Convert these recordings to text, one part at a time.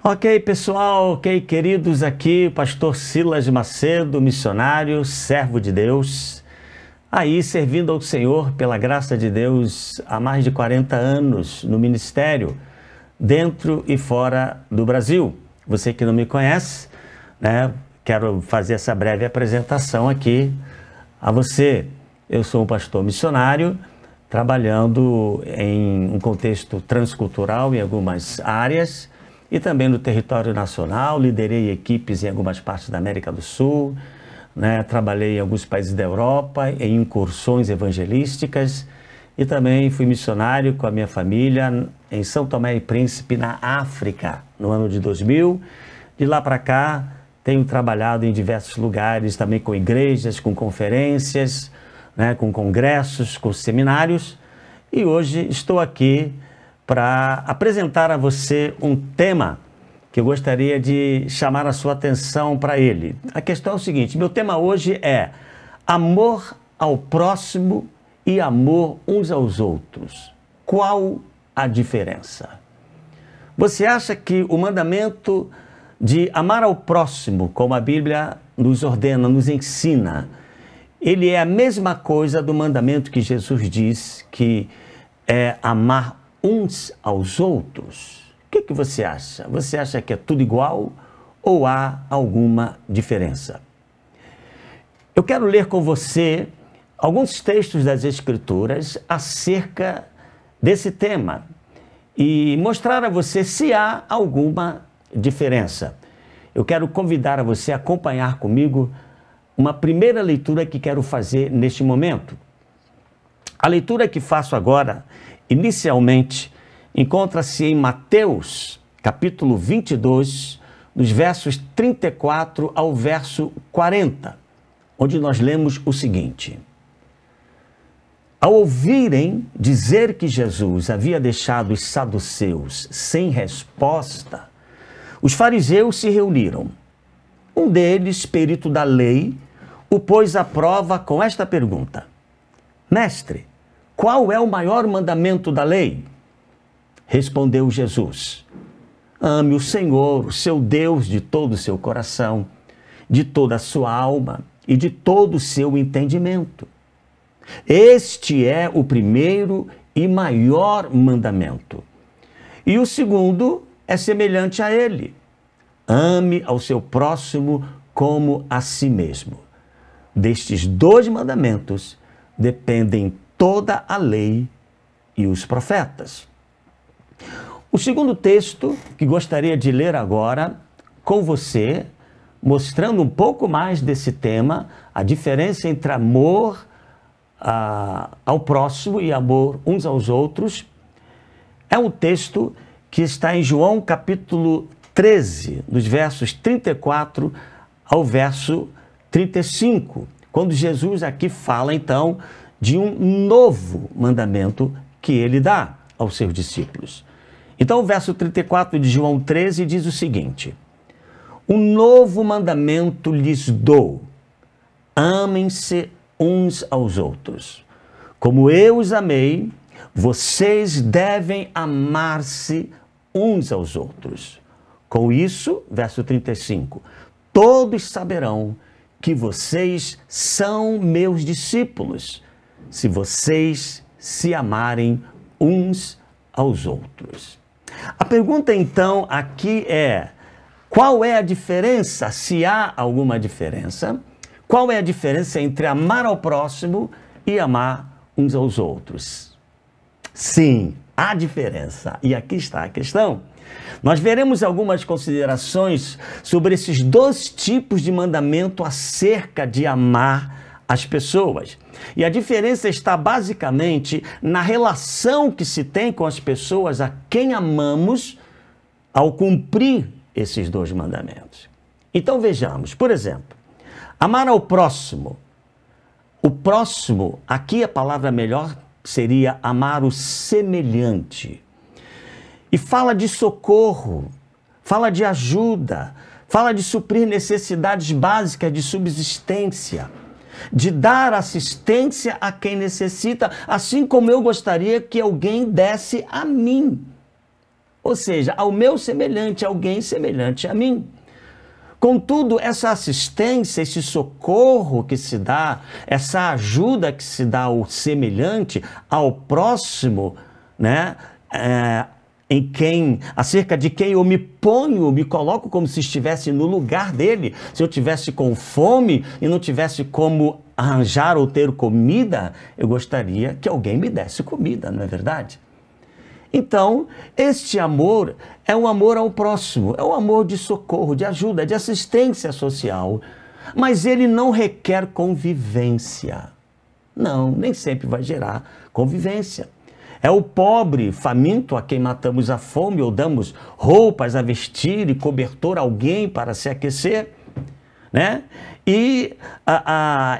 Ok, pessoal, ok, queridos, aqui o pastor Silas Macedo, missionário, servo de Deus, aí servindo ao Senhor pela graça de Deus há mais de 40 anos no ministério, dentro e fora do Brasil. Você que não me conhece, né, quero fazer essa breve apresentação aqui a você. Eu sou um pastor missionário, trabalhando em um contexto transcultural em algumas áreas, e também no território nacional. Liderei equipes em algumas partes da América do Sul, né? Trabalhei em alguns países da Europa, em incursões evangelísticas, e também fui missionário com a minha família em São Tomé e Príncipe, na África, no ano de 2000. De lá para cá, tenho trabalhado em diversos lugares, também com igrejas, com conferências, né? Com congressos, com seminários, e hoje estou aqui para apresentar a você um tema que eu gostaria de chamar a sua atenção para ele. A questão é o seguinte: meu tema hoje é amor ao próximo e amor uns aos outros. Qual a diferença? Você acha que o mandamento de amar ao próximo, como a Bíblia nos ordena, nos ensina, ele é a mesma coisa do mandamento que Jesus diz que é amar uns aos outros? O que você acha? Você acha que é tudo igual ou há alguma diferença? Eu quero ler com você alguns textos das Escrituras acerca desse tema e mostrar a você se há alguma diferença. Eu quero convidar a você a acompanhar comigo uma primeira leitura que quero fazer neste momento. A leitura que faço agora, inicialmente, encontra-se em Mateus, capítulo 22, dos versos 34 ao verso 40, onde nós lemos o seguinte: ao ouvirem dizer que Jesus havia deixado os saduceus sem resposta, os fariseus se reuniram. Um deles, perito da lei, o pôs à prova com esta pergunta: Mestre, qual é o maior mandamento da lei? Respondeu Jesus: ame o Senhor, o seu Deus, de todo o seu coração, de toda a sua alma e de todo o seu entendimento. Este é o primeiro e maior mandamento. E o segundo é semelhante a ele: ame ao seu próximo como a si mesmo. Destes dois mandamentos dependem toda a lei e os profetas. O segundo texto que gostaria de ler agora com você, mostrando um pouco mais desse tema, a diferença entre amor ao próximo e amor uns aos outros, é um texto que está em João capítulo 13, dos versos 34 ao verso 35, quando Jesus aqui fala então de um novo mandamento que ele dá aos seus discípulos. Então o verso 34 de João 13 diz o seguinte: um novo mandamento lhes dou, amem-se uns aos outros. Como eu os amei, vocês devem amar-se uns aos outros. Com isso, verso 35, todos saberão que vocês são meus discípulos, se vocês se amarem uns aos outros. A pergunta então aqui é: qual é a diferença, se há alguma diferença? Qual é a diferença entre amar ao próximo e amar uns aos outros? Sim, há diferença. E aqui está a questão. Nós veremos algumas considerações sobre esses dois tipos de mandamento acerca de amar as pessoas. E a diferença está basicamente na relação que se tem com as pessoas a quem amamos ao cumprir esses dois mandamentos. Então vejamos, por exemplo, amar ao próximo. O próximo, aqui a palavra melhor seria amar o semelhante. E fala de socorro, fala de ajuda, fala de suprir necessidades básicas de subsistência, de dar assistência a quem necessita, assim como eu gostaria que alguém desse a mim. ou seja, ao meu semelhante, alguém semelhante a mim. Contudo, essa assistência, esse socorro que se dá, essa ajuda que se dá ao semelhante, ao próximo, né? Acerca de quem eu me ponho, me coloco como se estivesse no lugar dele. Se eu tivesse com fome e não tivesse como arranjar ou ter comida, eu gostaria que alguém me desse comida, não é verdade? Então, este amor é um amor ao próximo, é um amor de socorro, de ajuda, de assistência social, mas ele não requer convivência. Não, nem sempre vai gerar convivência. É o pobre, faminto, a quem matamos a fome ou damos roupas a vestir e cobertor a alguém para se aquecer, né? E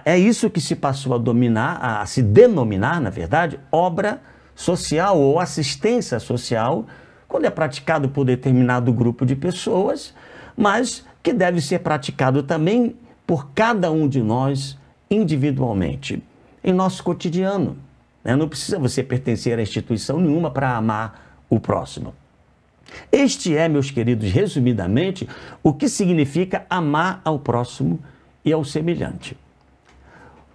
é isso que se passou a se denominar, na verdade, obra social ou assistência social, quando é praticado por determinado grupo de pessoas, mas que deve ser praticado também por cada um de nós individualmente, em nosso cotidiano. Não precisa você pertencer a instituição nenhuma para amar o próximo. Este é, meus queridos, resumidamente, o que significa amar ao próximo e ao semelhante.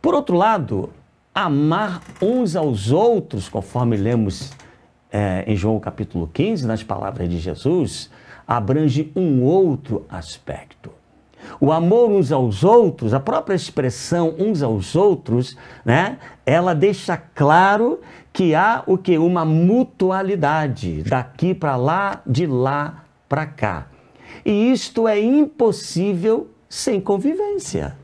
Por outro lado, amar uns aos outros, conforme lemos em João capítulo 15, nas palavras de Jesus, abrange um outro aspecto. O amor uns aos outros, a própria expressão uns aos outros, né, ela deixa claro que há o que? Uma mutualidade, daqui para lá, de lá para cá. E isto é impossível sem convivência.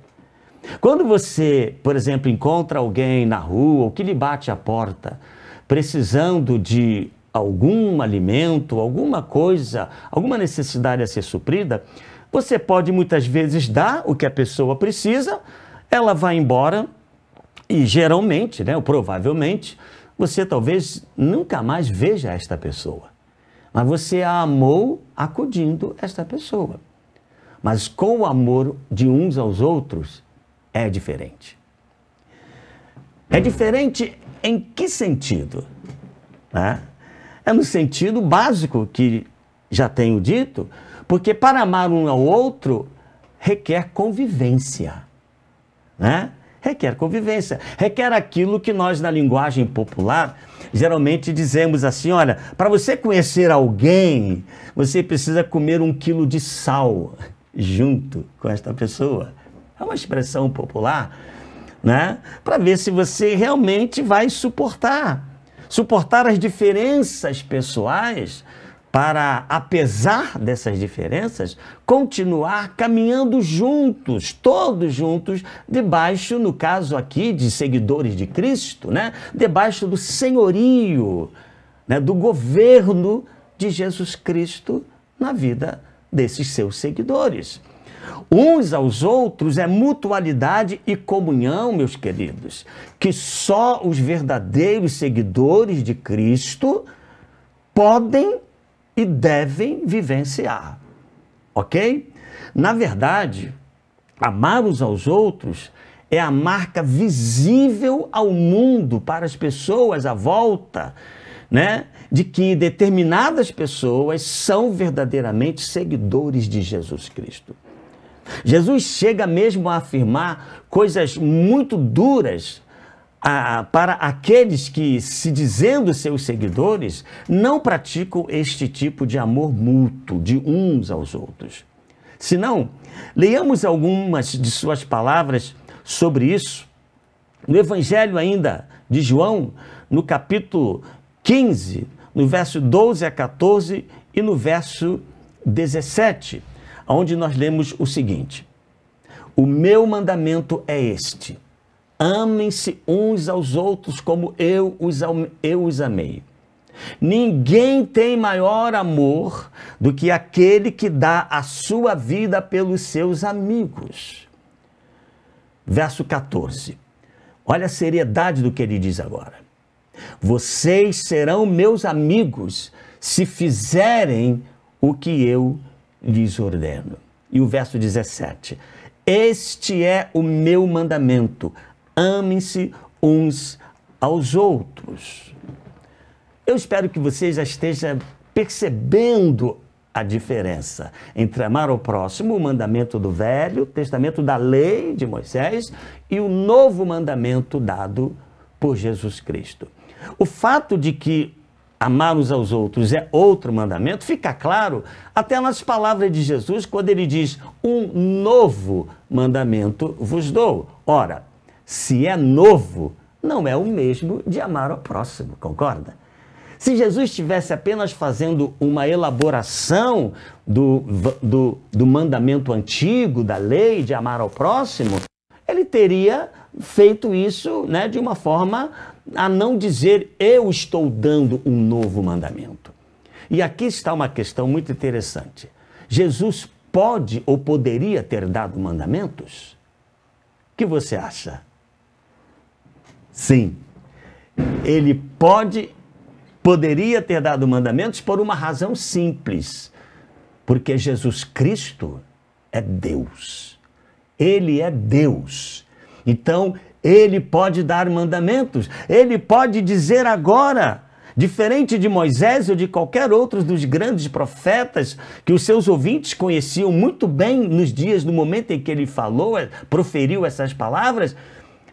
Quando você, por exemplo, encontra alguém na rua ou que lhe bate a porta, precisando de algum alimento, alguma coisa, alguma necessidade a ser suprida, você pode muitas vezes dar o que a pessoa precisa, ela vai embora e geralmente, né, ou provavelmente, você talvez nunca mais veja esta pessoa. Mas você a amou acudindo esta pessoa. Mas com o amor de uns aos outros é diferente. É diferente em que sentido? É no sentido básico que já tenho dito, porque para amar um ao outro requer convivência, né? Requer convivência, requer aquilo que nós na linguagem popular geralmente dizemos assim, olha, para você conhecer alguém, você precisa comer 1 quilo de sal junto com esta pessoa. É uma expressão popular, né? Para ver se você realmente vai suportar as diferenças pessoais, para, apesar dessas diferenças, continuar caminhando juntos, todos juntos, debaixo, no caso aqui, de seguidores de Cristo, né? Debaixo do senhorio, né? Do governo de Jesus Cristo na vida desses seus seguidores. Uns aos outros é mutualidade e comunhão, meus queridos, que só os verdadeiros seguidores de Cristo podem e devem vivenciar, ok? Na verdade, amar uns aos outros é a marca visível ao mundo, para as pessoas à volta, né? De que determinadas pessoas são verdadeiramente seguidores de Jesus Cristo. Jesus chega mesmo a afirmar coisas muito duras para aqueles que, se dizendo seus seguidores, não praticam este tipo de amor mútuo de uns aos outros. Se não, leiamos algumas de suas palavras sobre isso. No Evangelho ainda de João, no capítulo 15, no verso 12 a 14 e no verso 17, onde nós lemos o seguinte: o meu mandamento é este: amem-se uns aos outros como eu os amei. Ninguém tem maior amor do que aquele que dá a sua vida pelos seus amigos. Verso 14. Olha a seriedade do que ele diz agora. Vocês serão meus amigos se fizerem o que eu lhes ordeno. E o verso 17. Este é o meu mandamento: amem-se uns aos outros. Eu espero que você já esteja percebendo a diferença entre amar ao próximo, o mandamento do Velho Testamento, da lei de Moisés, e o novo mandamento dado por Jesus Cristo. O fato de que amar uns aos outros é outro mandamento fica claro até nas palavras de Jesus, quando ele diz: um novo mandamento vos dou. Ora, se é novo, não é o mesmo de amar ao próximo, concorda? Se Jesus estivesse apenas fazendo uma elaboração do mandamento antigo, da lei de amar ao próximo, ele teria feito isso, né, de uma forma a não dizer: eu estou dando um novo mandamento. E aqui está uma questão muito interessante. Jesus pode ou poderia ter dado mandamentos? O que você acha? Sim, ele poderia ter dado mandamentos por uma razão simples, porque Jesus Cristo é Deus. Ele é Deus. Então, ele pode dar mandamentos. Ele pode dizer agora, diferente de Moisés ou de qualquer outro dos grandes profetas que os seus ouvintes conheciam muito bem nos dias, no momento em que ele falou, proferiu essas palavras,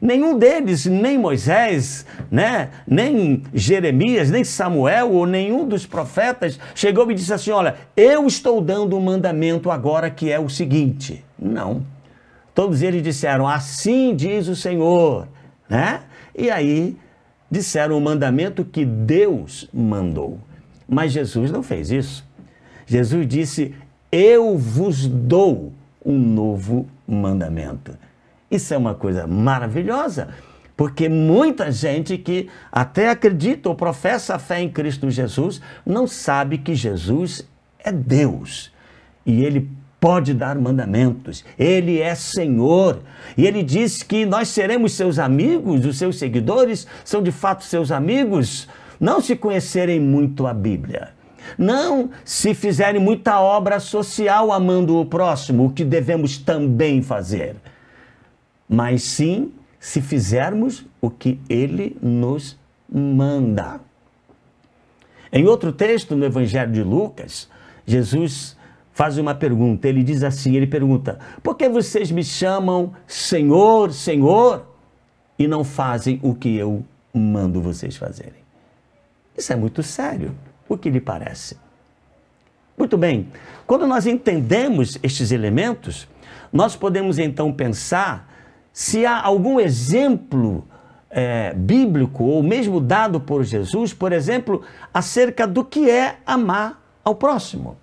nenhum deles, nem Moisés, né, nem Jeremias, nem Samuel ou nenhum dos profetas chegou e disse assim: olha, eu estou dando um mandamento agora que é o seguinte. Não. Todos eles disseram: assim diz o Senhor, né? E aí disseram o mandamento que Deus mandou. Mas Jesus não fez isso. Jesus disse: eu vos dou um novo mandamento. Isso é uma coisa maravilhosa, porque muita gente que até acredita ou professa a fé em Cristo Jesus não sabe que Jesus é Deus e ele pode dar mandamentos. Ele é Senhor e ele diz que nós seremos seus amigos, os seus seguidores são de fato seus amigos, não se conhecerem muito a Bíblia, não se fizerem muita obra social amando o próximo, o que devemos também fazer, mas sim se fizermos o que ele nos manda. Em outro texto, no Evangelho de Lucas, Jesus faz uma pergunta. Ele diz assim, ele pergunta: por que vocês me chamam Senhor, Senhor, e não fazem o que eu mando vocês fazerem? Isso é muito sério. O que lhe parece? Muito bem, quando nós entendemos estes elementos, nós podemos então pensar se há algum exemplo bíblico ou mesmo dado por Jesus, por exemplo, acerca do que é amar ao próximo.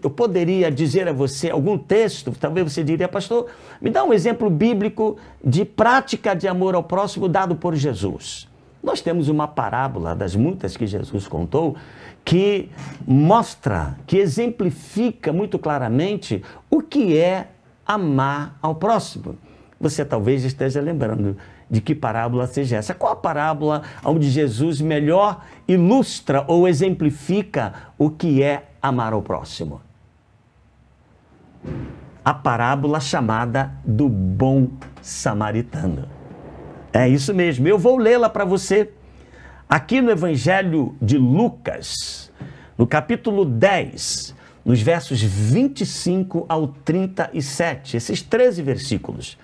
Eu poderia dizer a você algum texto, talvez você diria: pastor, me dá um exemplo bíblico de prática de amor ao próximo dado por Jesus. Nós temos uma parábola das muitas que Jesus contou, que mostra, que exemplifica muito claramente o que é amar ao próximo. Você talvez esteja lembrando de que parábola seja essa. Qual a parábola onde Jesus melhor ilustra ou exemplifica o que é amar ao próximo? A parábola chamada do bom samaritano. É isso mesmo, eu vou lê-la para você. Aqui no Evangelho de Lucas, no capítulo 10, nos versos 25 ao 37, esses 13 versículos,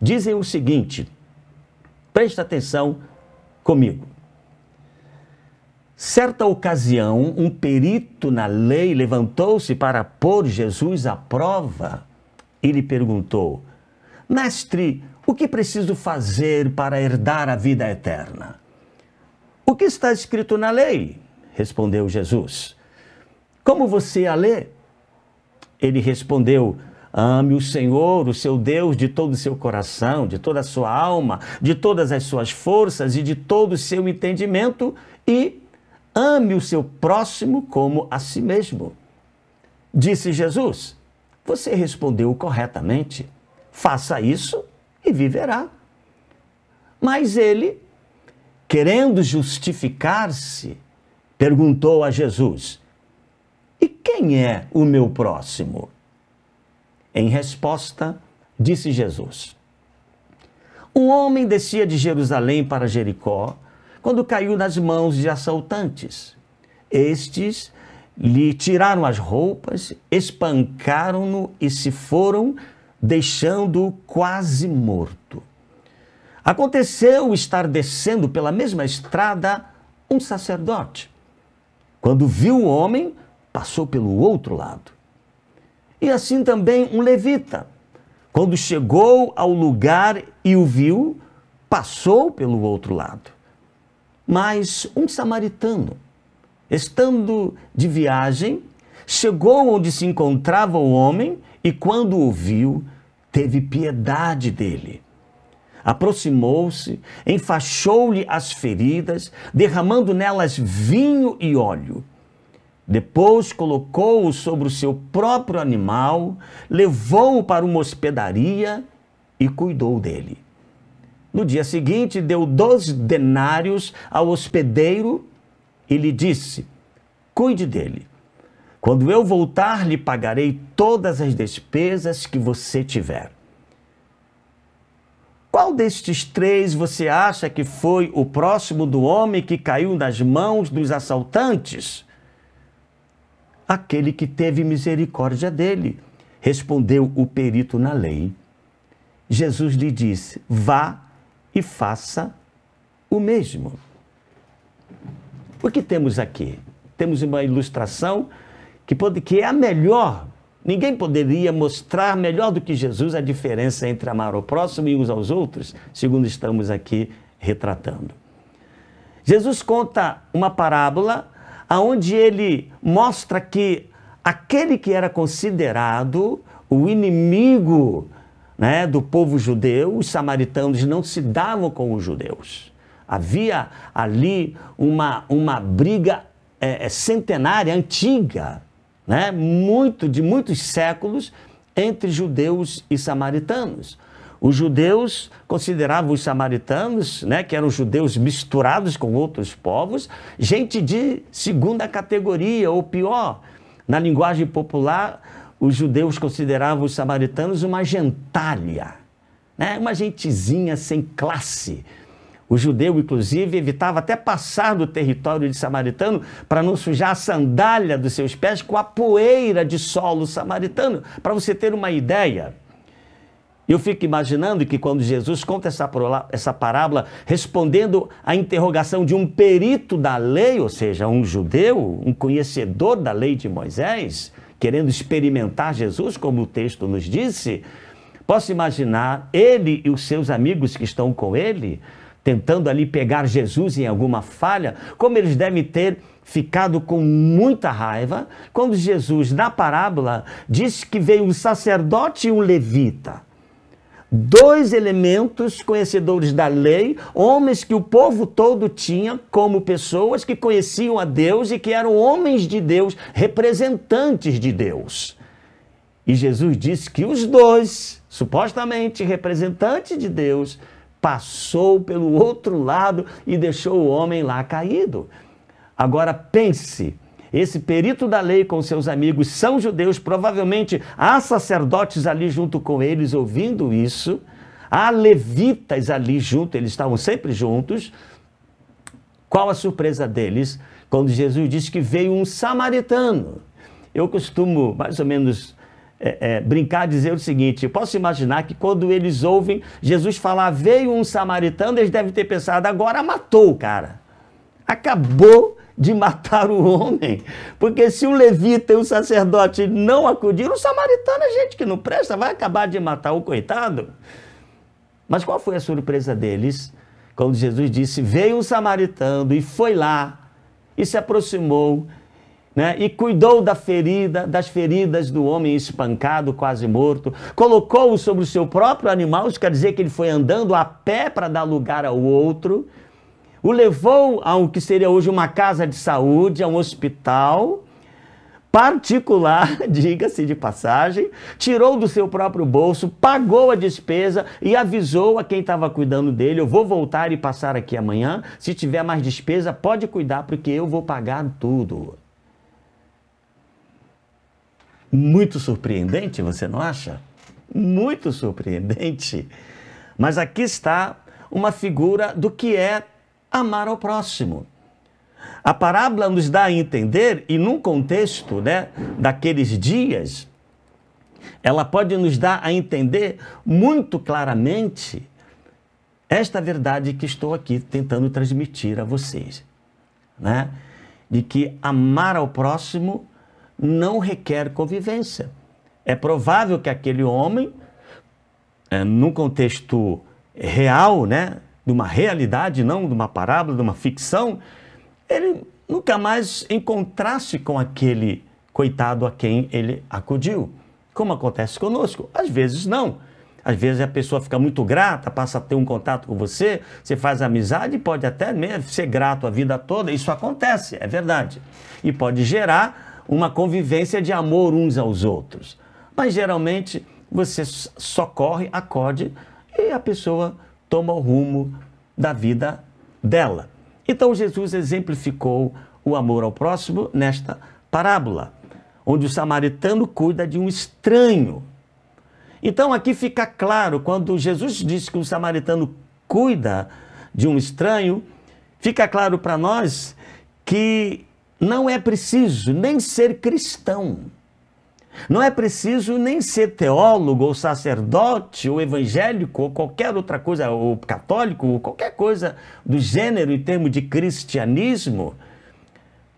dizem o seguinte, presta atenção comigo. Certa ocasião, um perito na lei levantou-se para pôr Jesus à prova e lhe perguntou: mestre, o que preciso fazer para herdar a vida eterna? O que está escrito na lei? Respondeu Jesus. Como você a lê? Ele respondeu: ame o Senhor, o seu Deus, de todo o seu coração, de toda a sua alma, de todas as suas forças e de todo o seu entendimento, e ame o seu próximo como a si mesmo. Disse Jesus: você respondeu corretamente. Faça isso e viverá. Mas ele, querendo justificar-se, perguntou a Jesus: e quem é o meu próximo? Em resposta, disse Jesus: um homem descia de Jerusalém para Jericó, quando caiu nas mãos de assaltantes. Estes lhe tiraram as roupas, espancaram-no e se foram, deixando-o quase morto. Aconteceu estar descendo pela mesma estrada um sacerdote. Quando viu o homem, passou pelo outro lado. E assim também um levita. Quando chegou ao lugar e o viu, passou pelo outro lado. Mas um samaritano, estando de viagem, chegou onde se encontrava o homem e, quando o viu, teve piedade dele. Aproximou-se, enfaixou-lhe as feridas, derramando nelas vinho e óleo. Depois colocou-o sobre o seu próprio animal, levou-o para uma hospedaria e cuidou dele. No dia seguinte, deu 12 denários ao hospedeiro e lhe disse: cuide dele. Quando eu voltar, lhe pagarei todas as despesas que você tiver. Qual destes três você acha que foi o próximo do homem que caiu nas mãos dos assaltantes? Aquele que teve misericórdia dele, respondeu o perito na lei. Jesus lhe disse: vá e faça o mesmo. O que temos aqui? Temos uma ilustração que é a melhor. Ninguém poderia mostrar melhor do que Jesus a diferença entre amar ao próximo e uns aos outros, segundo estamos aqui retratando. Jesus conta uma parábola onde ele mostra que aquele que era considerado o inimigo, né, do povo judeu, os samaritanos não se davam com os judeus. Havia ali uma briga centenária, antiga, né, de muitos séculos, entre judeus e samaritanos. Os judeus consideravam os samaritanos, né, que eram judeus misturados com outros povos, gente de segunda categoria, ou pior. Na linguagem popular, os judeus consideravam os samaritanos uma gentalha, né, uma gentezinha sem classe. O judeu, inclusive, evitava até passar do território de samaritano para não sujar a sandália dos seus pés com a poeira de solo samaritano. Para você ter uma ideia, eu fico imaginando que quando Jesus conta essa parábola, respondendo à interrogação de um perito da lei, ou seja, um judeu, um conhecedor da lei de Moisés, querendo experimentar Jesus, como o texto nos disse, posso imaginar ele e os seus amigos que estão com ele, tentando ali pegar Jesus em alguma falha, como eles devem ter ficado com muita raiva, quando Jesus, na parábola, diz que veio um sacerdote e um levita. Dois elementos conhecedores da lei, homens que o povo todo tinha como pessoas que conheciam a Deus e que eram homens de Deus, representantes de Deus. E Jesus disse que os dois, supostamente representantes de Deus, passou pelo outro lado e deixou o homem lá caído. Agora pense, esse perito da lei com seus amigos são judeus, provavelmente há sacerdotes ali junto com eles ouvindo isso, há levitas ali junto, eles estavam sempre juntos. Qual a surpresa deles quando Jesus disse que veio um samaritano? Eu costumo mais ou menos brincar, dizer o seguinte: eu posso imaginar que quando eles ouvem Jesus falar veio um samaritano, eles devem ter pensado, agora matou o cara, acabou de matar o homem, porque se o levita e o sacerdote não acudiram, o samaritano é gente que não presta, vai acabar de matar o coitado. Mas qual foi a surpresa deles quando Jesus disse veio um samaritano e foi lá e se aproximou, né, e cuidou das feridas do homem espancado, quase morto, colocou-o sobre o seu próprio animal, isso quer dizer que ele foi andando a pé para dar lugar ao outro, o levou ao que seria hoje uma casa de saúde, a um hospital particular, diga-se de passagem, tirou do seu próprio bolso, pagou a despesa e avisou a quem estava cuidando dele: eu vou voltar e passar aqui amanhã, se tiver mais despesa pode cuidar porque eu vou pagar tudo. Muito surpreendente, você não acha? Muito surpreendente. Mas aqui está uma figura do que é amar ao próximo. A parábola nos dá a entender, e num contexto, né, daqueles dias, ela pode nos dar a entender muito claramente esta verdade que estou aqui tentando transmitir a vocês, né? De que amar ao próximo não requer convivência. É provável que aquele homem, num contexto real, né, de uma realidade, não de uma parábola, de uma ficção, ele nunca mais encontrasse com aquele coitado a quem ele acudiu, como acontece conosco. Às vezes não. Às vezes a pessoa fica muito grata, passa a ter um contato com você, você faz amizade e pode até mesmo ser grato a vida toda. Isso acontece, é verdade. E pode gerar uma convivência de amor uns aos outros. Mas geralmente você socorre, acode e a pessoa toma o rumo da vida dela. Então Jesus exemplificou o amor ao próximo nesta parábola, onde o samaritano cuida de um estranho. Então aqui fica claro, quando Jesus disse que o samaritano cuida de um estranho, fica claro para nós que não é preciso nem ser cristão. Não é preciso nem ser teólogo, ou sacerdote, ou evangélico, ou qualquer outra coisa, ou católico, ou qualquer coisa do gênero em termos de cristianismo,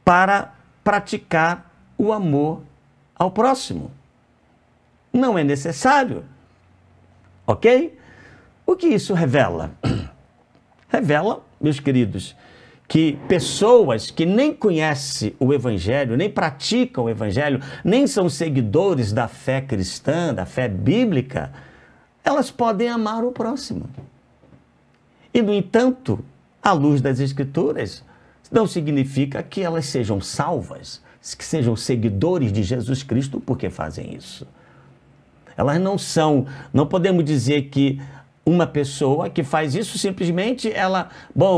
para praticar o amor ao próximo. Não é necessário, ok? O que isso revela? Revela, meus queridos, que pessoas que nem conhecem o Evangelho, nem praticam o Evangelho, nem são seguidores da fé cristã, da fé bíblica, elas podem amar o próximo. E, no entanto, à luz das Escrituras, não significa que elas sejam salvas, que sejam seguidores de Jesus Cristo porque fazem isso. Elas não são, não podemos dizer que uma pessoa que faz isso simplesmente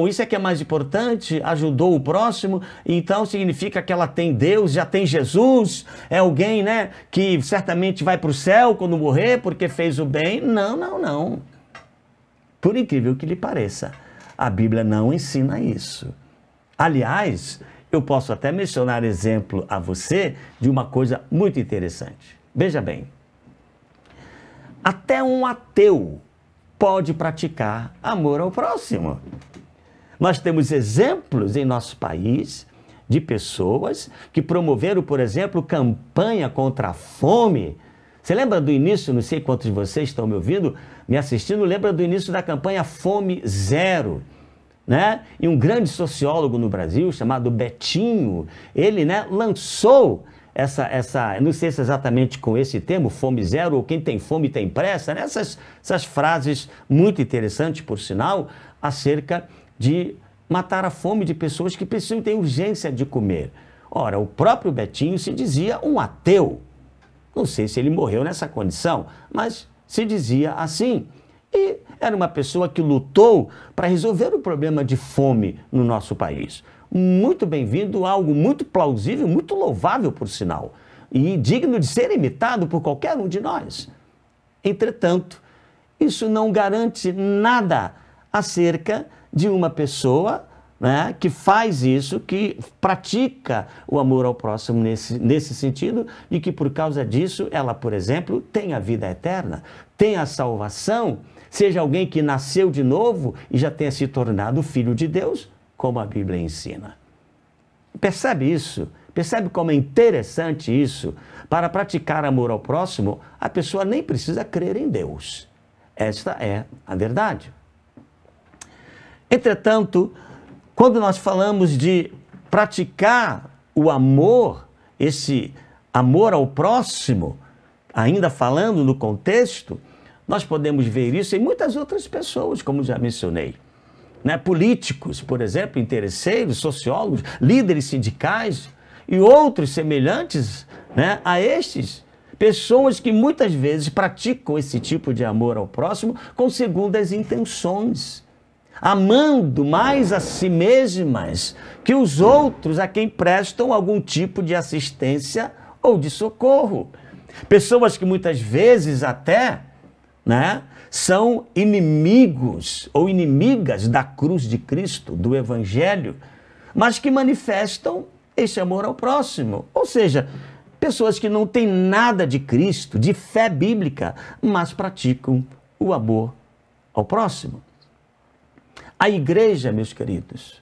isso é que é mais importante, ajudou o próximo, então significa que ela tem Deus, já tem Jesus, é alguém, né, que certamente vai para o céu quando morrer porque fez o bem. Não, não, não. Por incrível que lhe pareça, a Bíblia não ensina isso. Aliás, eu posso até mencionar exemplo a você de uma coisa muito interessante. Veja bem, até um ateu pode praticar amor ao próximo. Nós temos exemplos em nosso país de pessoas que promoveram, por exemplo, campanha contra a fome. Você lembra do início, não sei quantos de vocês estão me ouvindo, me assistindo, lembra do início da campanha Fome Zero, né? E um grande sociólogo no Brasil, chamado Betinho, ele, né, lançou não sei se exatamente com esse termo, fome zero, ou quem tem fome tem pressa, né? Essas frases muito interessantes, por sinal, acerca de matar a fome de pessoas que precisam ter urgência de comer. Ora, o próprio Betinho se dizia um ateu. Não sei se ele morreu nessa condição, mas se dizia assim. E era uma pessoa que lutou para resolver o problema de fome no nosso país. Muito bem-vindo, algo muito plausível, muito louvável, por sinal, e digno de ser imitado por qualquer um de nós. Entretanto, isso não garante nada acerca de uma pessoa, né, que faz isso, que pratica o amor ao próximo nesse sentido, e que por causa disso ela, por exemplo, tem a vida eterna, tem a salvação, seja alguém que nasceu de novo e já tenha se tornado filho de Deus, como a Bíblia ensina. Percebe isso? Percebe como é interessante isso? Para praticar amor ao próximo, a pessoa nem precisa crer em Deus. Esta é a verdade. Entretanto, quando nós falamos de praticar o amor, esse amor ao próximo, ainda falando no contexto, nós podemos ver isso em muitas outras pessoas, como já mencionei. Né? Políticos, por exemplo, interesseiros, sociólogos, líderes sindicais e outros semelhantes, né, a estes, pessoas que muitas vezes praticam esse tipo de amor ao próximo com segundas intenções, amando mais a si mesmas que os outros a quem prestam algum tipo de assistência ou de socorro. Pessoas que muitas vezes até, né, são inimigos ou inimigas da cruz de Cristo, do Evangelho, mas que manifestam esse amor ao próximo. Ou seja, pessoas que não têm nada de Cristo, de fé bíblica, mas praticam o amor ao próximo. A igreja, meus queridos,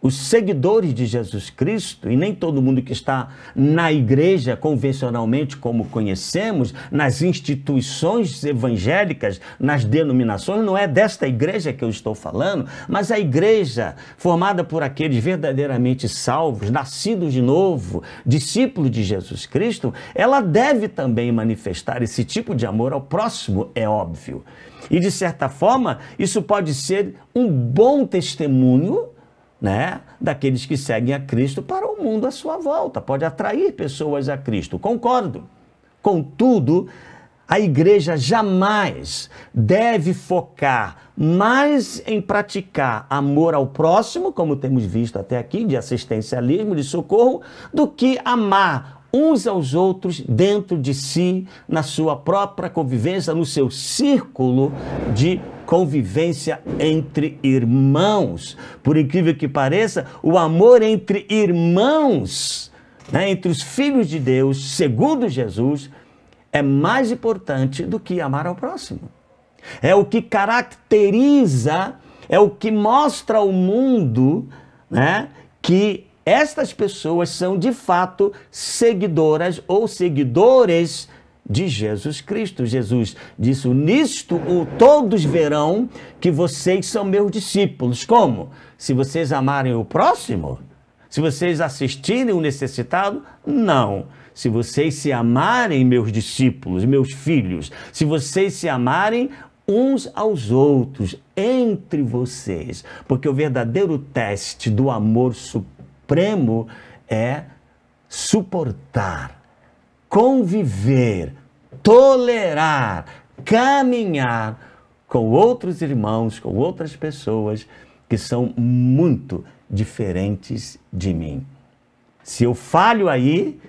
os seguidores de Jesus Cristo, e nem todo mundo que está na igreja convencionalmente como conhecemos, nas instituições evangélicas, nas denominações, não é desta igreja que eu estou falando, mas a igreja formada por aqueles verdadeiramente salvos, nascidos de novo, discípulos de Jesus Cristo, ela deve também manifestar esse tipo de amor ao próximo, é óbvio. E de certa forma, isso pode ser um bom testemunho, né, daqueles que seguem a Cristo para o mundo à sua volta. Pode atrair pessoas a Cristo, concordo. Contudo, a igreja jamais deve focar mais em praticar amor ao próximo, como temos visto até aqui, de assistencialismo, de socorro, do que amar uns aos outros dentro de si, na sua própria convivência, no seu círculo de convivência entre irmãos. Por incrível que pareça, o amor entre irmãos, né, entre os filhos de Deus, segundo Jesus, é mais importante do que amar ao próximo. É o que caracteriza, é o que mostra ao mundo, né, que estas pessoas são de fato seguidoras ou seguidores de Jesus Cristo. Jesus disse: nisto todos verão que vocês são meus discípulos. Como? Se vocês amarem o próximo? Se vocês assistirem o necessitado? Não. Se vocês se amarem, meus discípulos, meus filhos, se vocês se amarem uns aos outros, entre vocês. Porque o verdadeiro teste do amor supremo é suportar, conviver, tolerar, caminhar com outros irmãos, com outras pessoas que são muito diferentes de mim. Se eu falho aí,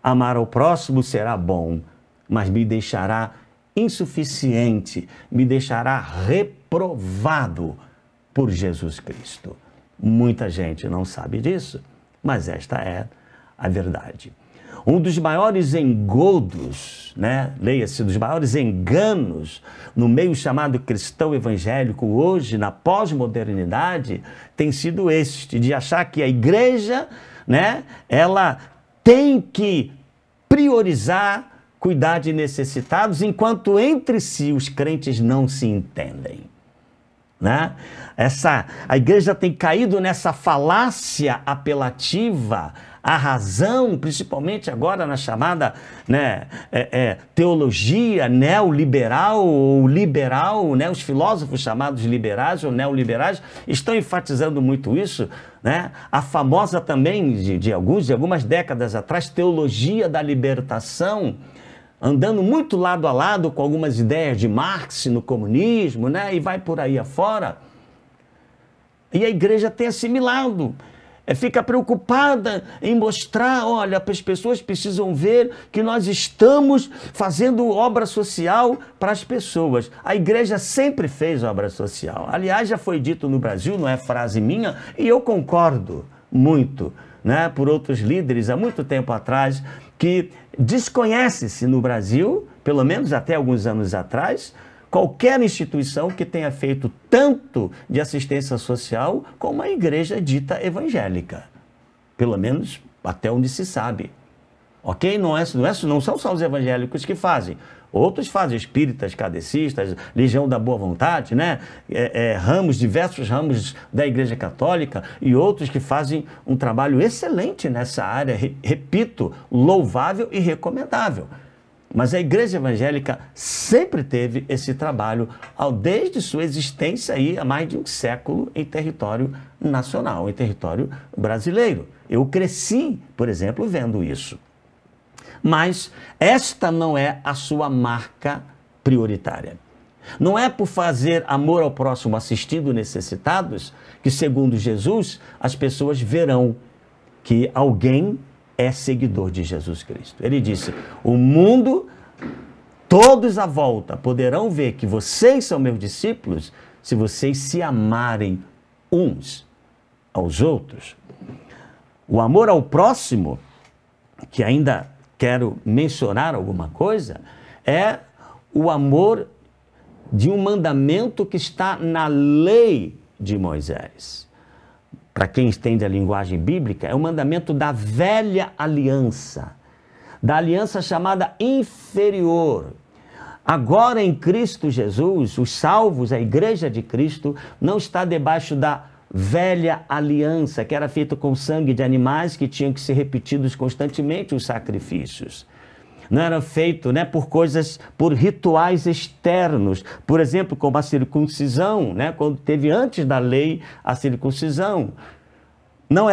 amar ao próximo será bom, mas me deixará insuficiente, me deixará reprovado por Jesus Cristo. Muita gente não sabe disso, mas esta é a verdade. Um dos maiores engodos, né? Leia-se, dos maiores enganos no meio chamado cristão evangélico hoje, na pós-modernidade, tem sido este, de achar que a igreja, né, ela tem que priorizar cuidar de necessitados, enquanto entre si os crentes não se entendem, né? A igreja tem caído nessa falácia apelativa à razão, principalmente agora na chamada, né, teologia neoliberal ou liberal, né? Os filósofos chamados liberais ou neoliberais estão enfatizando muito isso, né? A famosa também de algumas décadas atrás, teologia da libertação, andando muito lado a lado com algumas ideias de Marx no comunismo, né? E vai por aí afora. E a igreja tem assimilado, fica preocupada em mostrar, olha, as pessoas precisam ver que nós estamos fazendo obra social para as pessoas. A igreja sempre fez obra social. Aliás, já foi dito no Brasil, não é frase minha, e eu concordo muito, né, por outros líderes há muito tempo atrás, que desconhece-se no Brasil, pelo menos até alguns anos atrás, qualquer instituição que tenha feito tanto de assistência social como a igreja dita evangélica. Pelo menos até onde se sabe. Ok? Não são só os evangélicos que fazem. Outros fazem, espíritas, kardecistas, Legião da Boa Vontade, né? Diversos ramos da Igreja Católica e outros que fazem um trabalho excelente nessa área, repito, louvável e recomendável. Mas a igreja evangélica sempre teve esse trabalho desde sua existência aí há mais de um século em território nacional, em território brasileiro. Eu cresci, por exemplo, vendo isso. Mas esta não é a sua marca prioritária. Não é por fazer amor ao próximo assistindo necessitados que, segundo Jesus, as pessoas verão que alguém é seguidor de Jesus Cristo. Ele disse: o mundo todos à volta poderão ver que vocês são meus discípulos se vocês se amarem uns aos outros. O amor ao próximo, que ainda quero mencionar alguma coisa, é o amor de um mandamento que está na lei de Moisés. Para quem entende a linguagem bíblica, é o mandamento da velha aliança, da aliança chamada inferior. Agora em Cristo Jesus, os salvos, a igreja de Cristo, não está debaixo da velha aliança, que era feita com sangue de animais que tinham que ser repetidos constantemente os sacrifícios. Não era feito, por coisas, por rituais externos, por exemplo, como a circuncisão, quando teve antes da lei a circuncisão. Não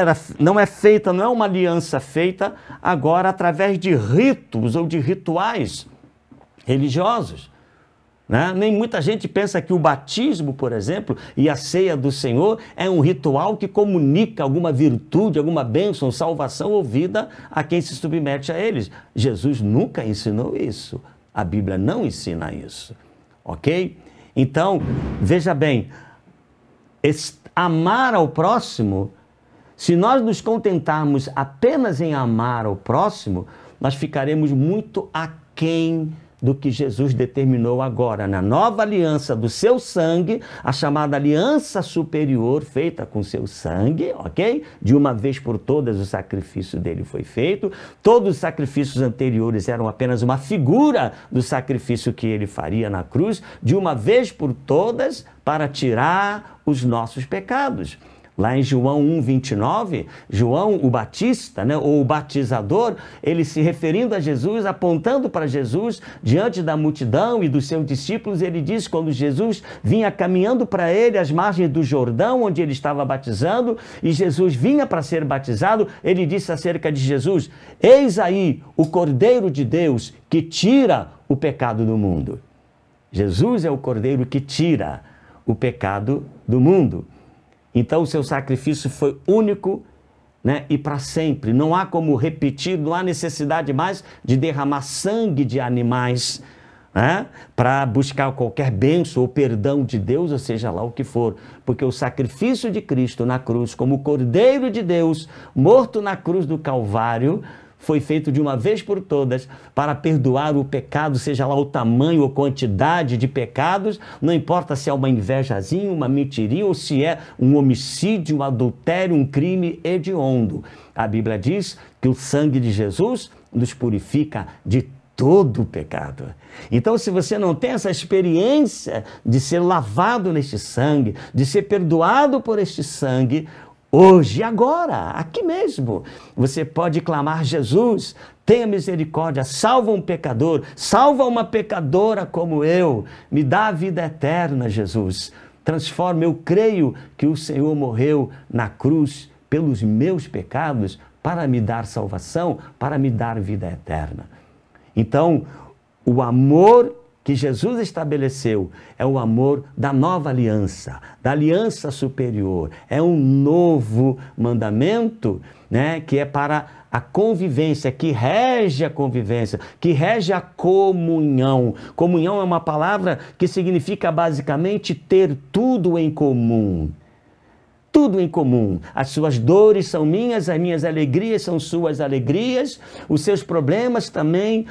é feita, não é uma aliança feita agora através de ritos ou de rituais religiosos. Nem muita gente pensa que o batismo, por exemplo, e a ceia do Senhor é um ritual que comunica alguma virtude, alguma bênção, salvação ou vida a quem se submete a eles. Jesus nunca ensinou isso. A Bíblia não ensina isso. Ok? Então, veja bem, amar ao próximo, se nós nos contentarmos apenas em amar ao próximo, nós ficaremos muito aquém do que Jesus determinou agora, na nova aliança do seu sangue, a chamada aliança superior, feita com seu sangue, ok? De uma vez por todas o sacrifício dele foi feito. Todos os sacrifícios anteriores eram apenas uma figura do sacrifício que ele faria na cruz, de uma vez por todas, para tirar os nossos pecados. Lá em João 1,29, João o Batista, ou o batizador, ele se referindo a Jesus, apontando para Jesus, diante da multidão e dos seus discípulos, ele diz, quando Jesus vinha caminhando para ele, às margens do Jordão, onde ele estava batizando, e Jesus vinha para ser batizado, ele disse acerca de Jesus: eis aí o Cordeiro de Deus que tira o pecado do mundo. Jesus é o Cordeiro que tira o pecado do mundo. Então, o seu sacrifício foi único, e para sempre. Não há como repetir, não há necessidade mais de derramar sangue de animais, para buscar qualquer bênção ou perdão de Deus, ou seja lá o que for. Porque o sacrifício de Cristo na cruz, como Cordeiro de Deus, morto na cruz do Calvário, foi feito de uma vez por todas para perdoar o pecado, seja lá o tamanho ou quantidade de pecados, não importa se é uma invejazinha, uma mentirinha, ou se é um homicídio, um adultério, um crime hediondo. A Bíblia diz que o sangue de Jesus nos purifica de todo o pecado. Então, se você não tem essa experiência de ser lavado neste sangue, de ser perdoado por este sangue, hoje, agora, aqui mesmo, você pode clamar: Jesus, tenha misericórdia, salva um pecador, salva uma pecadora como eu, me dá a vida eterna, Jesus. Transforma, eu creio que o Senhor morreu na cruz pelos meus pecados para me dar salvação, para me dar vida eterna. Então, o amor que Jesus estabeleceu é o amor da nova aliança, da aliança superior. É um novo mandamento, que é para a convivência, que rege a convivência, que rege a comunhão. Comunhão é uma palavra que significa basicamente ter tudo em comum. Tudo em comum. As suas dores são minhas, as minhas alegrias são suas alegrias, os seus problemas também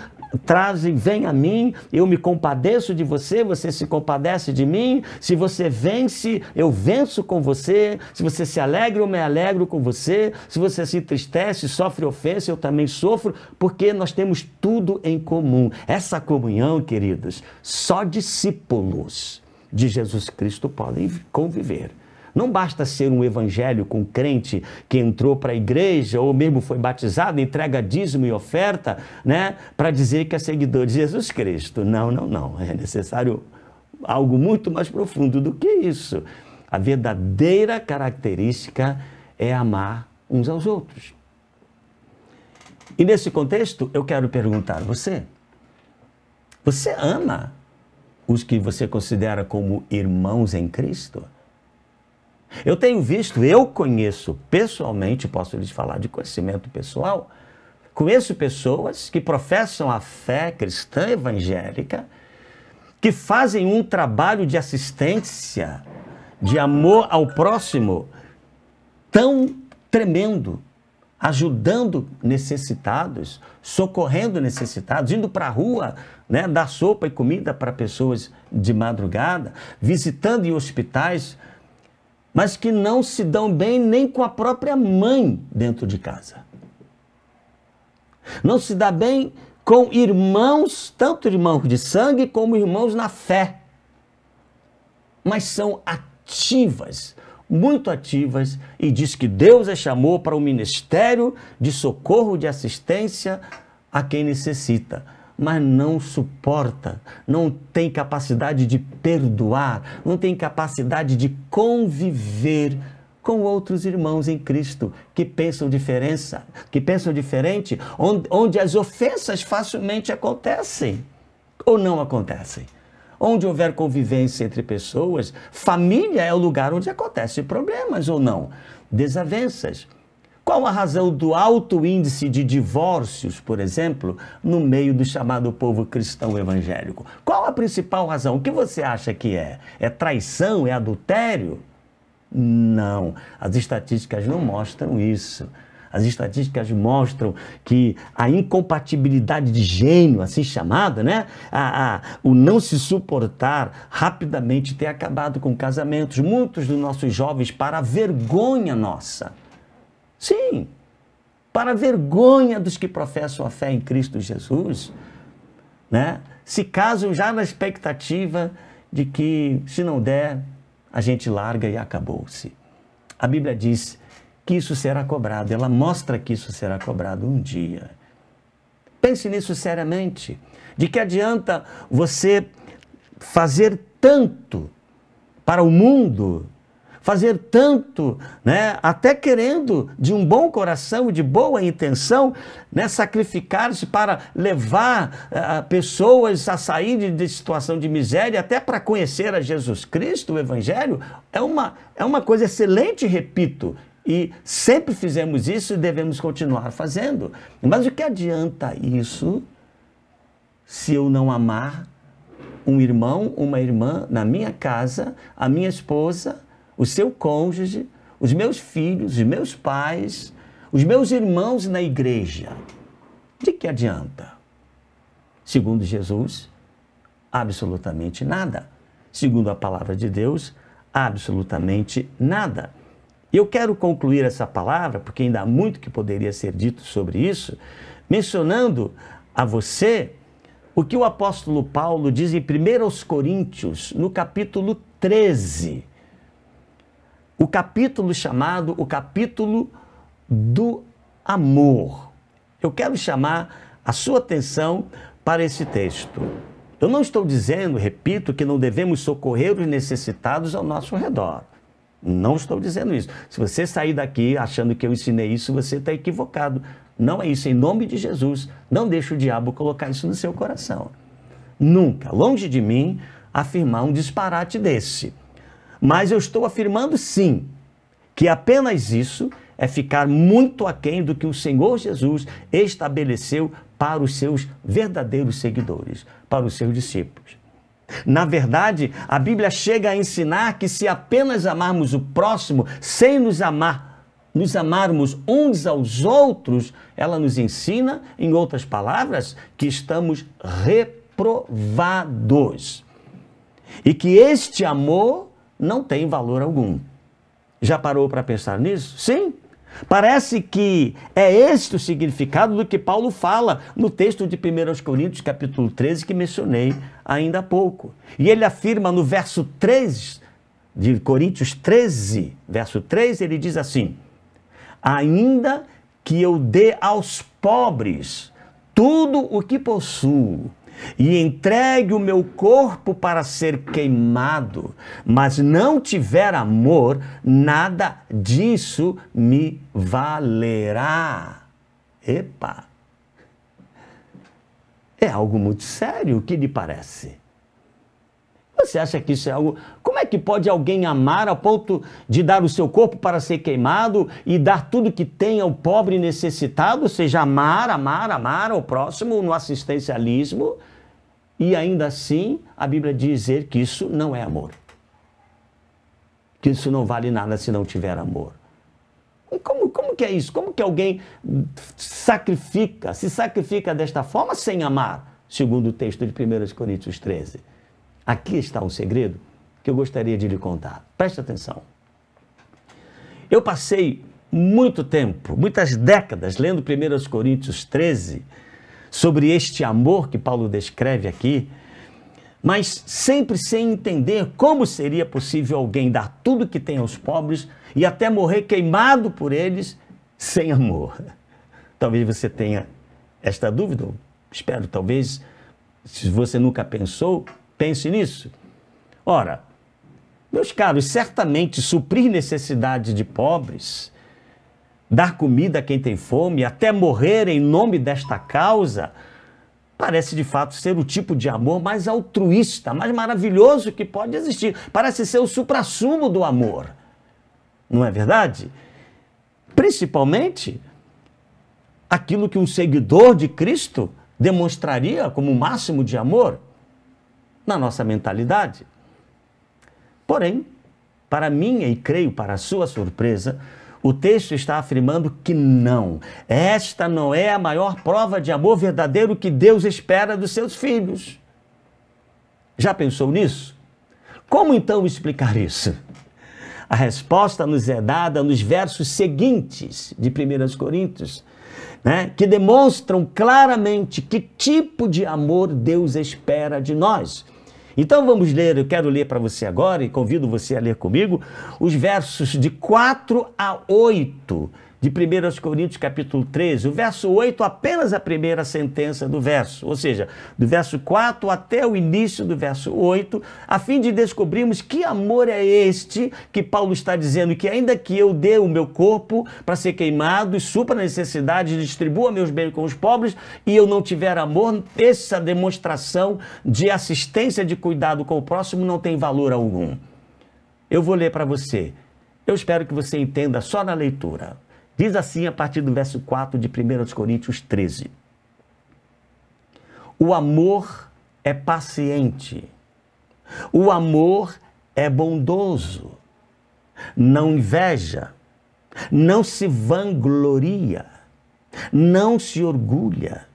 vem a mim, eu me compadeço de você, você se compadece de mim. Se você vence, eu venço com você. Se você se alegra, eu me alegro com você. Se você se entristece, sofre ofensa, eu também sofro, porque nós temos tudo em comum. Essa comunhão, queridos, só discípulos de Jesus Cristo podem conviver. Não basta ser um evangélico, um crente que entrou para a igreja ou mesmo foi batizado, entrega dízimo e oferta, para dizer que é seguidor de Jesus Cristo. Não, não, não. É necessário algo muito mais profundo do que isso. A verdadeira característica é amar uns aos outros. E nesse contexto, eu quero perguntar a você: você ama os que você considera como irmãos em Cristo? Eu conheço pessoalmente, posso lhes falar de conhecimento pessoal, Conheço pessoas que professam a fé cristã evangélica, que fazem um trabalho de assistência, de amor ao próximo, tão tremendo, ajudando necessitados, socorrendo necessitados, indo para a rua, né, dar sopa e comida para pessoas de madrugada, visitando em hospitais, mas que não se dão bem nem com a própria mãe dentro de casa. Não se dá bem com irmãos, tanto irmãos de sangue como irmãos na fé. Mas são ativas, muito ativas, e diz que Deus as chamou para o ministério de socorro, de assistência a quem necessita, mas não suporta, não tem capacidade de perdoar, não tem capacidade de conviver com outros irmãos em Cristo que pensam diferente, onde as ofensas facilmente acontecem ou não acontecem. Onde houver convivência entre pessoas, família é o lugar onde acontecem problemas ou não, desavenças. Qual a razão do alto índice de divórcios, por exemplo, no meio do chamado povo cristão evangélico? Qual a principal razão? O que você acha que é? É traição? É adultério? Não, as estatísticas não mostram isso. As estatísticas mostram que a incompatibilidade de gênio, assim chamada, né? O não se suportar rapidamente tem acabado com casamentos. Muitos dos nossos jovens, para a vergonha nossa, sim, para a vergonha dos que professam a fé em Cristo Jesus, né? Se casam já na expectativa de que, se não der, a gente larga e acabou-se. A Bíblia diz que isso será cobrado, ela mostra que isso será cobrado um dia. Pense nisso seriamente. De que adianta você fazer tanto para o mundo, fazer tanto, né, até querendo de um bom coração e de boa intenção, né, sacrificar-se para levar pessoas a sair de situação de miséria, até para conhecer a Jesus Cristo, o Evangelho, é uma coisa excelente, repito, e sempre fizemos isso e devemos continuar fazendo. Mas o que adianta isso se eu não amar um irmão, uma irmã na minha casa, a minha esposa, o seu cônjuge, os meus filhos, os meus pais, os meus irmãos na igreja? De que adianta? Segundo Jesus, absolutamente nada. Segundo a palavra de Deus, absolutamente nada. E eu quero concluir essa palavra, porque ainda há muito que poderia ser dito sobre isso, mencionando a você o que o apóstolo Paulo diz em 1 Coríntios, no capítulo 13. O capítulo chamado o capítulo do amor. Eu quero chamar a sua atenção para esse texto. Eu não estou dizendo, repito, que não devemos socorrer os necessitados ao nosso redor. Não estou dizendo isso. Se você sair daqui achando que eu ensinei isso, você está equivocado. Não é isso. Em nome de Jesus, não deixe o diabo colocar isso no seu coração. Nunca, longe de mim, afirmar um disparate desse. Mas eu estou afirmando sim, que apenas isso é ficar muito aquém do que o Senhor Jesus estabeleceu para os seus verdadeiros seguidores, para os seus discípulos. Na verdade, a Bíblia chega a ensinar que se apenas amarmos o próximo sem nos amarmos uns aos outros, ela nos ensina, em outras palavras, que estamos reprovados. E que este amor não tem valor algum. Já parou para pensar nisso? Sim. Parece que é este o significado do que Paulo fala no texto de 1 Coríntios, capítulo 13, que mencionei ainda há pouco. E ele afirma no verso 3 de Coríntios 13, verso 3, ele diz assim: ainda que eu dê aos pobres tudo o que possuo, e entregue o meu corpo para ser queimado, mas não tiver amor, nada disso me valerá. Epa! É algo muito sério, o que lhe parece? Você acha que isso é algo... Como é que pode alguém amar ao ponto de dar o seu corpo para ser queimado e dar tudo que tem ao pobre e necessitado, ou seja, amar ao próximo no assistencialismo, e ainda assim a Bíblia dizer que isso não é amor? Que isso não vale nada se não tiver amor. E como que é isso? Como que alguém se sacrifica desta forma sem amar? Segundo o texto de 1 Coríntios 13. Aqui está um segredo que eu gostaria de lhe contar. Preste atenção. Eu passei muito tempo, muitas décadas, lendo 1 Coríntios 13, sobre este amor que Paulo descreve aqui, mas sempre sem entender como seria possível alguém dar tudo que tem aos pobres e até morrer queimado por eles sem amor. Talvez você tenha esta dúvida, espero, talvez, se você nunca pensou, pense nisso. Ora, meus caros, certamente suprir necessidades de pobres, dar comida a quem tem fome, até morrer em nome desta causa, parece de fato ser o tipo de amor mais altruísta, mais maravilhoso que pode existir. Parece ser o suprassumo do amor. Não é verdade? Principalmente aquilo que um seguidor de Cristo demonstraria como o máximo de amor na nossa mentalidade. Porém, para minha e creio para a sua surpresa, o texto está afirmando que não. Esta não é a maior prova de amor verdadeiro que Deus espera dos seus filhos. Já pensou nisso? Como então explicar isso? A resposta nos é dada nos versos seguintes de 1 Coríntios, que demonstram claramente que tipo de amor Deus espera de nós. Então vamos ler, eu quero ler para você agora e convido você a ler comigo os versos de 4 a 8 de 1 Coríntios capítulo 13. O verso 8, apenas a primeira sentença do verso, ou seja, do verso 4 até o início do verso 8, a fim de descobrirmos que amor é este que Paulo está dizendo, que ainda que eu dê o meu corpo para ser queimado e supra a necessidade, distribua meus bens com os pobres, e eu não tiver amor, essa demonstração de assistência, de cuidado com o próximo não tem valor algum. Eu vou ler para você. Eu espero que você entenda só na leitura. Diz assim a partir do verso 4 de 1 Coríntios 13. O amor é paciente. O amor é bondoso. Não inveja. Não se vangloria. Não se orgulha.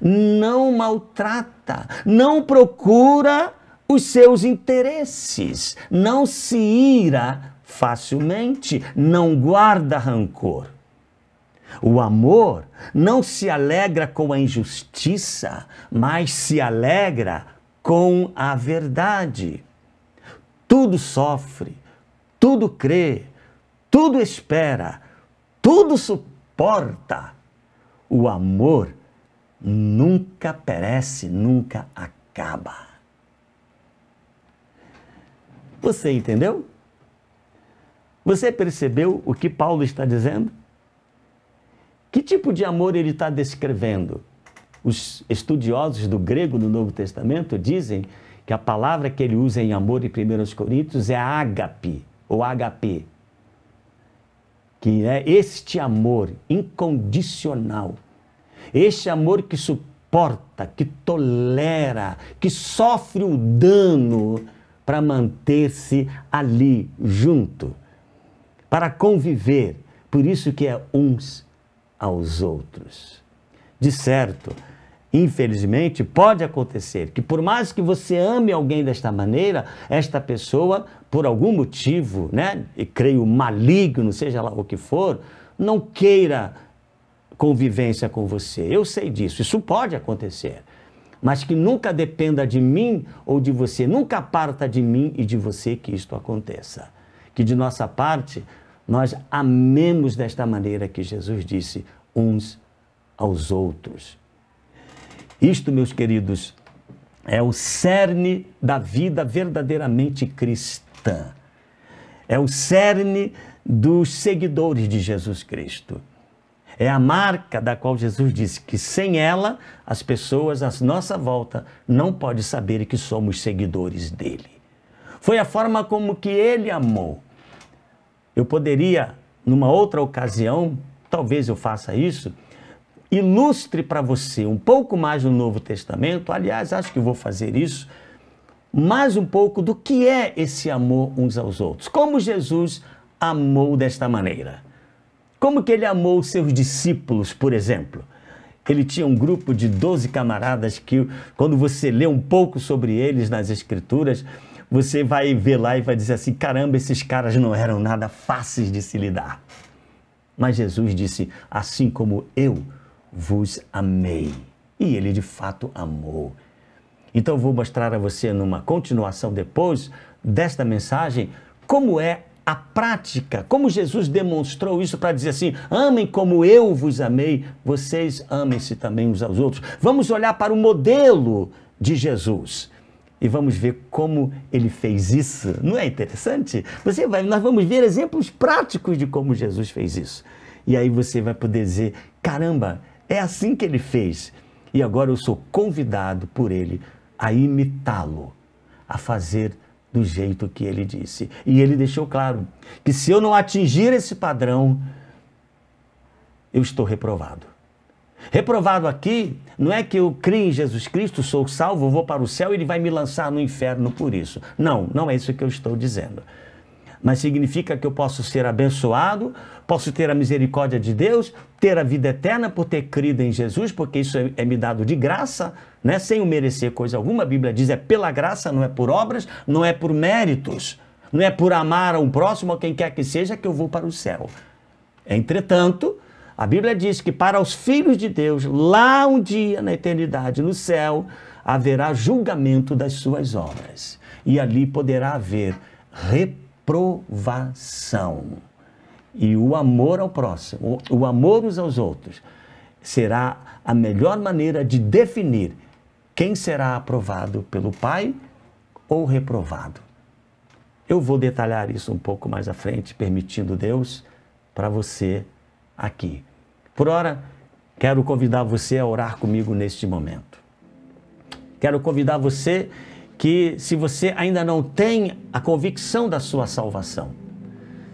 Não maltrata. Não procura os seus interesses. Não se ira facilmente, não guarda rancor. O amor não se alegra com a injustiça, mas se alegra com a verdade. Tudo sofre, tudo crê, tudo espera, tudo suporta. O amor nunca perece, nunca acaba. Você entendeu? Você percebeu o que Paulo está dizendo? Que tipo de amor ele está descrevendo? Os estudiosos do grego no Novo Testamento dizem que a palavra que ele usa em amor em 1 Coríntios é ágape, ou HP, que é este amor incondicional, este amor que suporta, que tolera, que sofre o dano para manter-se ali junto, para conviver, por isso que é uns aos outros. De certo, infelizmente, pode acontecer que por mais que você ame alguém desta maneira, esta pessoa, por algum motivo, e creio maligno, seja lá o que for, não queira convivência com você. Eu sei disso, isso pode acontecer. Mas que nunca dependa de mim ou de você, nunca parta de mim e de você que isto aconteça. Que de nossa parte, nós amemos desta maneira que Jesus disse, uns aos outros. Isto, meus queridos, é o cerne da vida verdadeiramente cristã. É o cerne dos seguidores de Jesus Cristo. É a marca da qual Jesus disse que sem ela, as pessoas à nossa volta não podem saber que somos seguidores dele. Foi a forma como que ele amou. Eu poderia, numa outra ocasião, talvez eu faça isso, ilustre para você um pouco mais no Novo Testamento, aliás, acho que vou fazer isso, mais um pouco do que é esse amor uns aos outros. Como Jesus amou desta maneira. Como que ele amou os seus discípulos, por exemplo. Ele tinha um grupo de 12 camaradas que, quando você lê um pouco sobre eles nas Escrituras, você vai ver lá e vai dizer assim, caramba, esses caras não eram nada fáceis de se lidar. Mas Jesus disse, assim como eu vos amei. E ele de fato amou. Então eu vou mostrar a você numa continuação depois desta mensagem como é a prática, como Jesus demonstrou isso para dizer assim, amem como eu vos amei, vocês amem-se também uns aos outros. Vamos olhar para o modelo de Jesus e vamos ver como ele fez isso. Não é interessante? Nós vamos ver exemplos práticos de como Jesus fez isso. E aí você vai poder dizer, caramba, é assim que ele fez. E agora eu sou convidado por ele a imitá-lo, a fazer do jeito que ele disse. E ele deixou claro que se eu não atingir esse padrão, eu estou reprovado. Reprovado aqui não é que eu crio em Jesus Cristo, sou salvo, vou para o céu e ele vai me lançar no inferno por isso. Não, não é isso que eu estou dizendo. Mas significa que eu posso ser abençoado, posso ter a misericórdia de Deus, ter a vida eterna por ter crido em Jesus, porque isso é me dado de graça, né? Sem eu merecer coisa alguma. A Bíblia diz é pela graça, não é por obras, não é por méritos, não é por amar ao próximo, a quem quer que seja, que eu vou para o céu. Entretanto, a Bíblia diz que para os filhos de Deus, lá um dia na eternidade, no céu, haverá julgamento das suas obras. E ali poderá haver reprovação. E o amor ao próximo, o amor uns aos outros, será a melhor maneira de definir quem será aprovado pelo Pai ou reprovado. Eu vou detalhar isso um pouco mais à frente, permitindo Deus, para você aqui. Por ora, quero convidar você a orar comigo neste momento. Quero convidar você que, se você ainda não tem a convicção da sua salvação,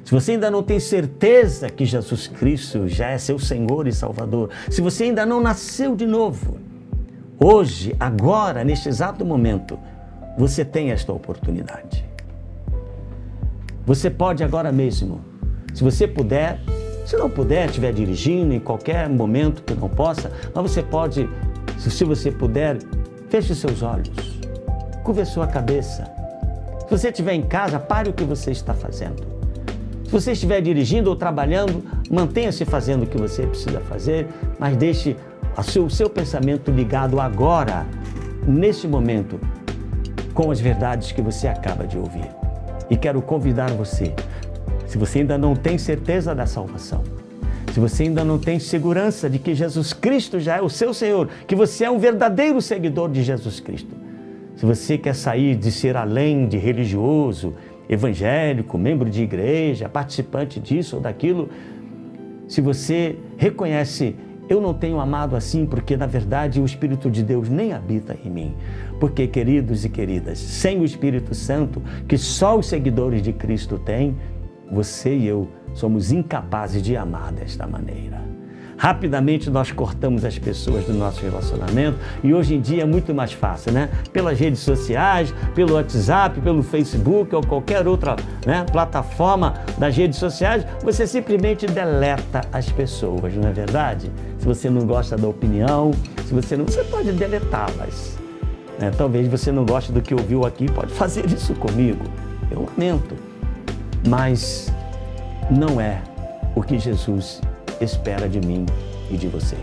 se você ainda não tem certeza que Jesus Cristo já é seu Senhor e Salvador, se você ainda não nasceu de novo, hoje, agora, neste exato momento, você tem esta oportunidade. Você pode agora mesmo, se você puder, se não puder, estiver dirigindo em qualquer momento que não possa, mas você pode, se você puder, feche seus olhos, curve a sua cabeça. Se você estiver em casa, pare o que você está fazendo. Se você estiver dirigindo ou trabalhando, mantenha-se fazendo o que você precisa fazer, mas deixe o seu pensamento ligado agora, neste momento, com as verdades que você acaba de ouvir. E quero convidar você, se você ainda não tem certeza da salvação, se você ainda não tem segurança de que Jesus Cristo já é o seu Senhor, que você é um verdadeiro seguidor de Jesus Cristo, se você quer sair de ser além de religioso, evangélico, membro de igreja, participante disso ou daquilo, se você reconhece, eu não tenho amado assim porque, na verdade, o Espírito de Deus nem habita em mim. Porque, queridos e queridas, sem o Espírito Santo, que só os seguidores de Cristo têm, você e eu somos incapazes de amar desta maneira. Rapidamente nós cortamos as pessoas do nosso relacionamento e hoje em dia é muito mais fácil, né? Pelas redes sociais, pelo WhatsApp, pelo Facebook ou qualquer outra, né, plataforma das redes sociais, você simplesmente deleta as pessoas, não é verdade? Se você não gosta da opinião, você pode deletá-las. Né? Talvez você não goste do que ouviu aqui, pode fazer isso comigo. Eu lamento, mas não é o que Jesus espera de mim e de você.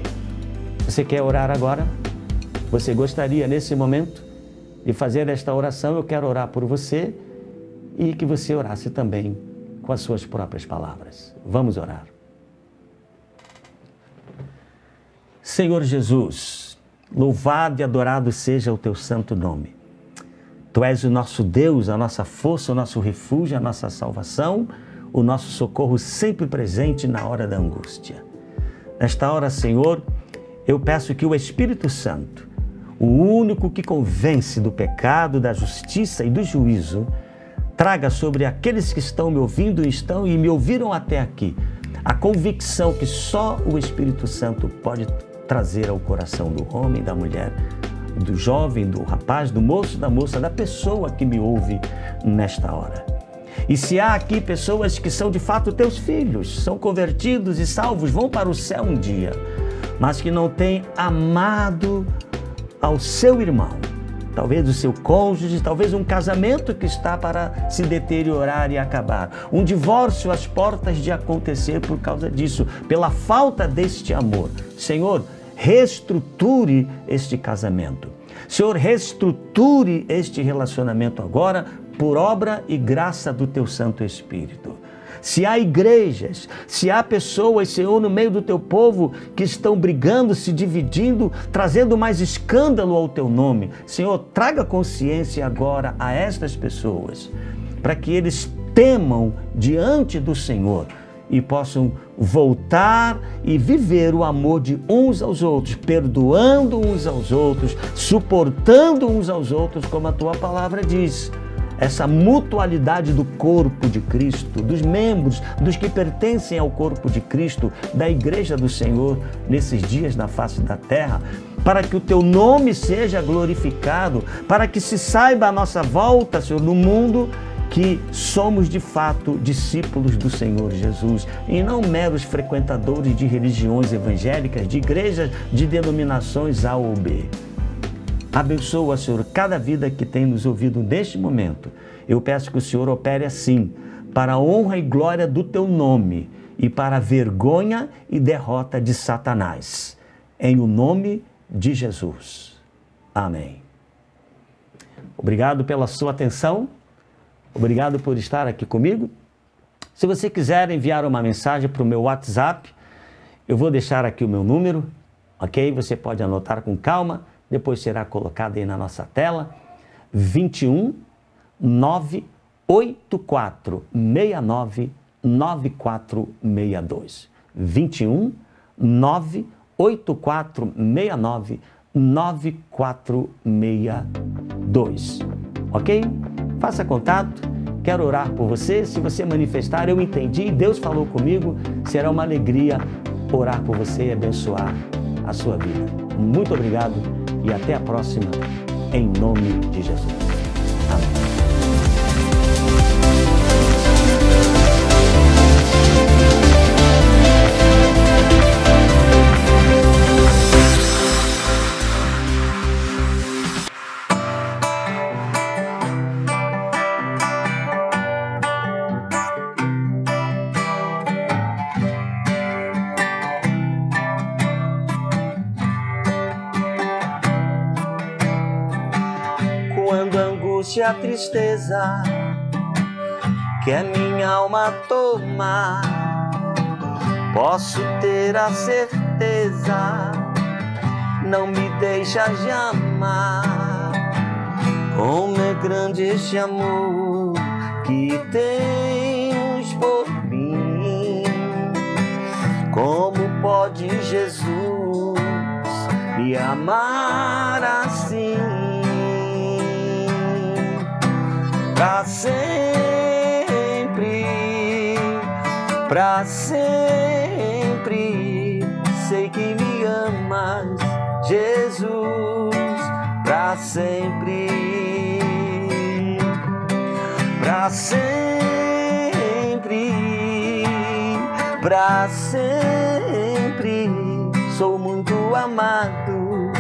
Você quer orar agora? Você gostaria nesse momento de fazer esta oração? Eu quero orar por você e que você orasse também com as suas próprias palavras. Vamos orar. Senhor Jesus, louvado e adorado seja o teu santo nome. Tu és o nosso Deus, a nossa força, o nosso refúgio, a nossa salvação, o nosso socorro sempre presente na hora da angústia. Nesta hora, Senhor, eu peço que o Espírito Santo, o único que convence do pecado, da justiça e do juízo, traga sobre aqueles que estão me ouvindo e me ouviram até aqui a convicção que só o Espírito Santo pode trazer ao coração do homem, da mulher, do jovem, do rapaz, do moço, da moça, da pessoa que me ouve nesta hora. E se há aqui pessoas que são de fato teus filhos, são convertidos e salvos, vão para o céu um dia, mas que não têm amado ao seu irmão, talvez o seu cônjuge, talvez um casamento que está para se deteriorar e acabar, um divórcio às portas de acontecer por causa disso, pela falta deste amor. Senhor, reestruture este casamento. Senhor, reestruture este relacionamento agora por obra e graça do Teu Santo Espírito. Se há igrejas, se há pessoas, Senhor, no meio do Teu povo que estão brigando, se dividindo, trazendo mais escândalo ao Teu nome, Senhor, traga consciência agora a estas pessoas, para que eles temam diante do Senhor e possam voltar e viver o amor de uns aos outros, perdoando uns aos outros, suportando uns aos outros, como a Tua palavra diz. Essa mutualidade do corpo de Cristo, dos membros, dos que pertencem ao corpo de Cristo, da Igreja do Senhor, nesses dias na face da terra, para que o Teu nome seja glorificado, para que se saiba a nossa volta, Senhor, no mundo, que somos de fato discípulos do Senhor Jesus e não meros frequentadores de religiões evangélicas, de igrejas, de denominações A ou B. Abençoa, Senhor, cada vida que tem nos ouvido neste momento. Eu peço que o Senhor opere assim, para a honra e glória do Teu nome e para a vergonha e derrota de Satanás. Em o nome de Jesus. Amém. Obrigado pela sua atenção. Obrigado por estar aqui comigo. Se você quiser enviar uma mensagem para o meu WhatsApp, eu vou deixar aqui o meu número, ok? Você pode anotar com calma, depois será colocado aí na nossa tela. 21 984 69 9462. 21 984 69 9462. Ok? Faça contato, quero orar por você. Se você manifestar, eu entendi, Deus falou comigo, será uma alegria orar por você e abençoar a sua vida. Muito obrigado e até a próxima, em nome de Jesus. Amém. Quando a angústia, a tristeza que a minha alma toma, posso ter a certeza, não me deixa de amar. Como é grande este amor que tens por mim. Como pode Jesus me amar assim? Pra sempre, sei que me amas, Jesus, pra sempre, pra sempre, sou muito amado,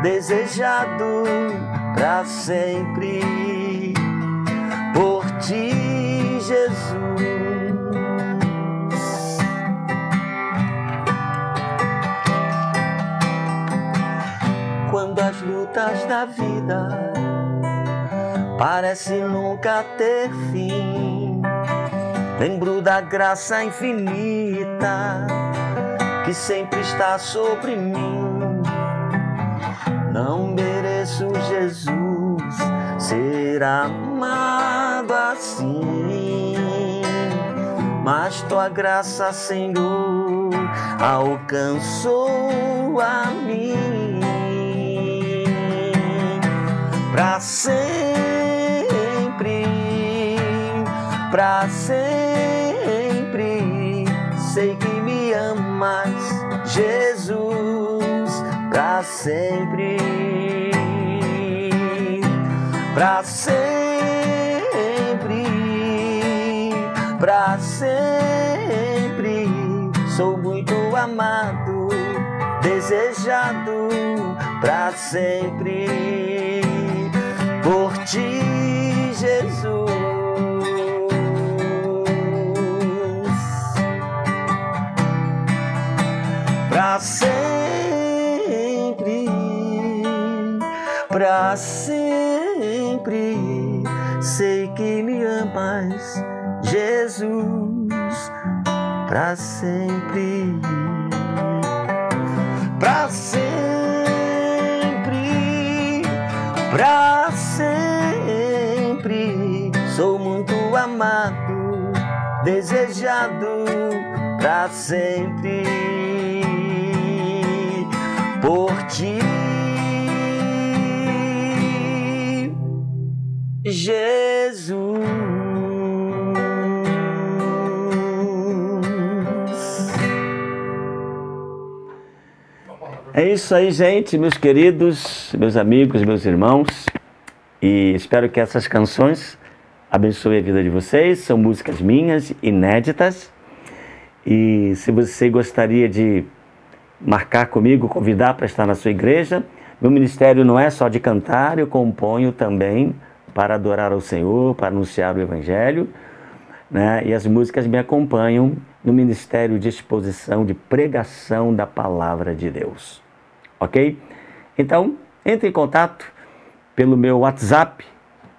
desejado, pra sempre. Por Ti, Jesus. Quando as lutas da vida parecem nunca ter fim, lembro da graça infinita que sempre está sobre mim. Não mereço, Jesus, ser amado assim, mas Tua graça, Senhor, alcançou a mim. Pra sempre, pra sempre. Sei que me amas, Jesus, pra sempre. Pra sempre, pra sempre. Sou muito amado, desejado pra sempre por ti, Jesus. Pra sempre, pra sempre. Sei que me amas, Jesus, pra sempre. Pra sempre, pra sempre. Sou muito amado, desejado pra sempre por ti, Jesus. É isso aí, gente, meus queridos, meus amigos, meus irmãos. E espero que essas canções abençoem a vida de vocês. São músicas minhas, inéditas. E se você gostaria de marcar comigo, convidar para estar na sua igreja, meu ministério não é só de cantar, eu componho também para adorar ao Senhor, para anunciar o Evangelho, né? E as músicas me acompanham no ministério de exposição, de pregação da palavra de Deus. Ok? Então, entre em contato pelo meu WhatsApp,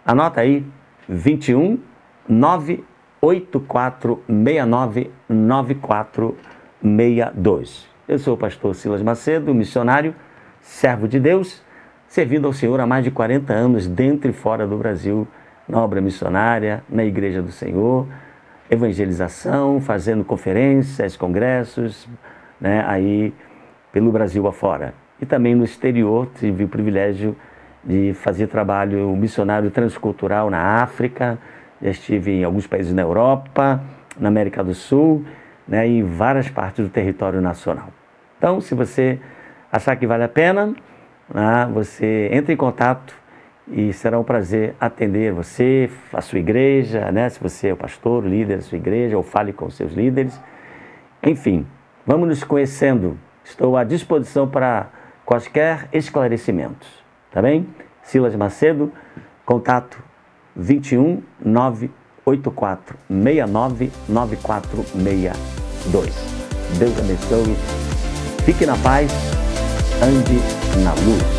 anota aí, 21 98469 9462. Eu sou o pastor Silas Macedo, missionário, servo de Deus, servindo ao Senhor há mais de 40 anos, dentro e fora do Brasil, na obra missionária, na Igreja do Senhor, evangelização, fazendo conferências, congressos, né, aí pelo Brasil afora. E também no exterior, tive o privilégio de fazer trabalho missionário transcultural na África, já estive em alguns países na Europa, na América do Sul, né, e em várias partes do território nacional. Então, se você achar que vale a pena, né, você entre em contato e será um prazer atender você, a sua igreja, né, se você é o pastor, o líder da sua igreja, ou fale com os seus líderes. Enfim, vamos nos conhecendo. Estou à disposição para quaisquer esclarecimentos, tá bem? Silas Macedo, contato 21 984 69 9462. Deus abençoe, fique na paz, ande na luz.